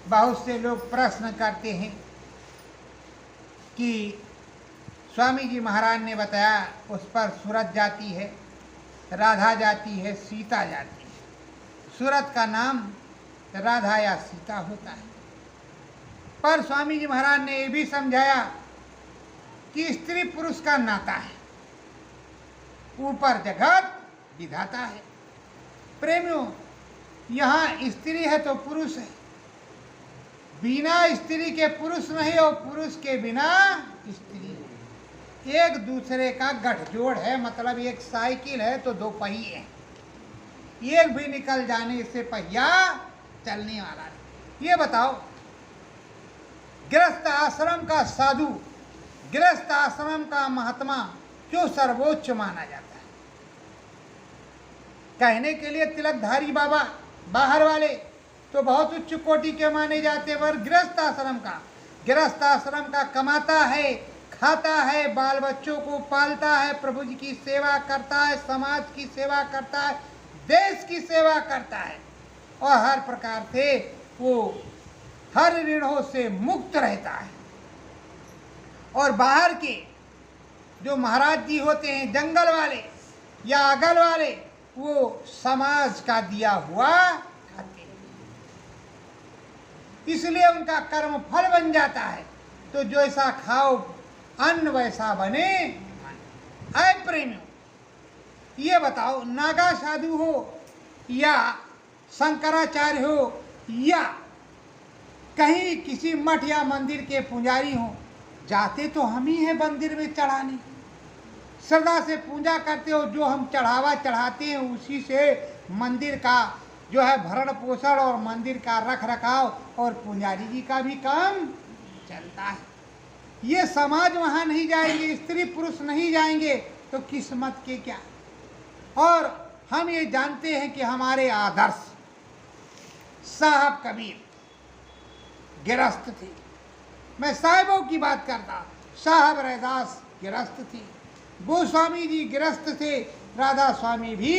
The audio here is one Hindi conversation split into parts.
बहुत से लोग प्रश्न करते हैं कि स्वामी जी महाराज ने बताया उस पर सूरत जाती है, राधा जाती है, सीता जाती है। सूरत का नाम राधा या सीता होता है। पर स्वामी जी महाराज ने ये भी समझाया कि स्त्री पुरुष का नाता है, ऊपर जगत विधाता है। प्रेमियों, यहाँ स्त्री है तो पुरुष है, बिना स्त्री के पुरुष नहीं और पुरुष के बिना स्त्री है। एक दूसरे का गठजोड़ है, मतलब एक साइकिल है तो दो पहिए हैं, एक भी निकल जाने से पहिया चलने वाला नहीं। ये बताओ, गृहस्थ आश्रम का साधु, गृहस्थ आश्रम का महात्मा क्यों सर्वोच्च माना जाता है? कहने के लिए तिलकधारी बाबा बाहर वाले तो बहुत उच्च कोटि के माने जाते, पर गृहस्थ आश्रम का कमाता है, खाता है, बाल बच्चों को पालता है, प्रभु जी की सेवा करता है, समाज की सेवा करता है, देश की सेवा करता है और हर प्रकार से वो हर ऋणों से मुक्त रहता है। और बाहर के जो महाराज जी होते हैं, जंगल वाले या अगल वाले, वो समाज का दिया हुआ खाते हैं, इसलिए उनका कर्म फल बन जाता है। तो जैसा खाओ अन्न वैसा बने। ऐ प्रेमियों, ये बताओ, नागा साधु हो या शंकराचार्य हो या कहीं किसी मठ या मंदिर के पुजारी हो, जाते तो हम ही हैं मंदिर में चढ़ाने, श्रद्धा से पूजा करते हो। जो हम चढ़ावा चढ़ाते हैं उसी से मंदिर का जो है भरण पोषण और मंदिर का रख रखाव और पुजारी जी का भी काम चलता है। ये समाज वहाँ नहीं जाएंगे, स्त्री पुरुष नहीं जाएंगे तो किस्मत के क्या। और हम ये जानते हैं कि हमारे आदर्श साहब कबीर गिरस्त थे। मैं साहिबों की बात करता, साहब रैदास गिरस्त थी, गोस्वामी जी गिरस्त थे, राधा स्वामी भी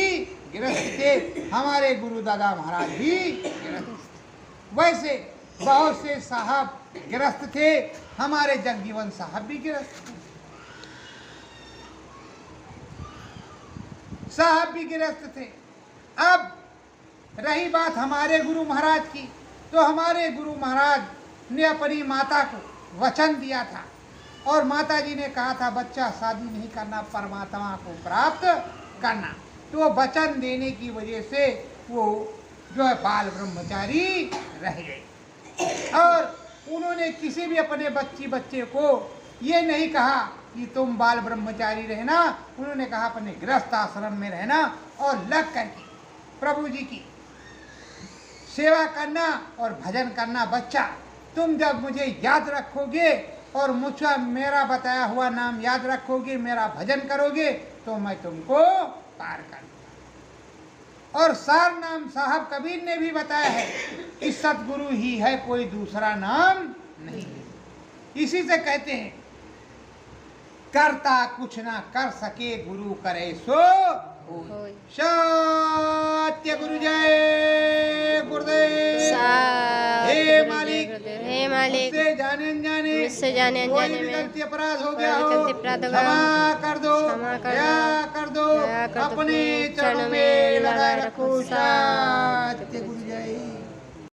गिरस्त थे, हमारे गुरु दादा महाराज भी गिरस्त थे। वैसे बहुत से साहब गिरस्त थे, हमारे जगजीवन साहब भी गिरस्त थे, साहब भी गिरस्त थे। अब रही बात हमारे गुरु महाराज की, तो हमारे गुरु महाराज ने अपनी माता को वचन दिया था और माता जी ने कहा था बच्चा शादी नहीं करना, परमात्मा को प्राप्त करना। तो वो वचन देने की वजह से वो जो है बाल ब्रह्मचारी रह गए और उन्होंने किसी भी अपने बच्चे को ये नहीं कहा कि तुम बाल ब्रह्मचारी रहना, उन्होंने कहा अपने गृहस्थ आश्रम में रहना और लग करके प्रभु जी की सेवा करना और भजन करना। बच्चा, तुम जब मुझे याद रखोगे और मुझे मेरा बताया हुआ नाम याद रखोगे, मेरा भजन करोगे, तो मैं तुमको पार कर दूंगा। और सार नाम साहब कबीर ने भी बताया है कि सतगुरु ही है, कोई दूसरा नाम नहीं। इसी से कहते हैं करता कुछ ना कर सके, गुरु करे सो होय। सत्य गुरु जय गुरुदेव। हे मालिक, मुझसे जाने अनजाने कोई भी गलती अपराध हो गया हो, क्षमा कर दो, दया कर दो, अपने चरणों में लगा रखो। सत्य गुरु जय।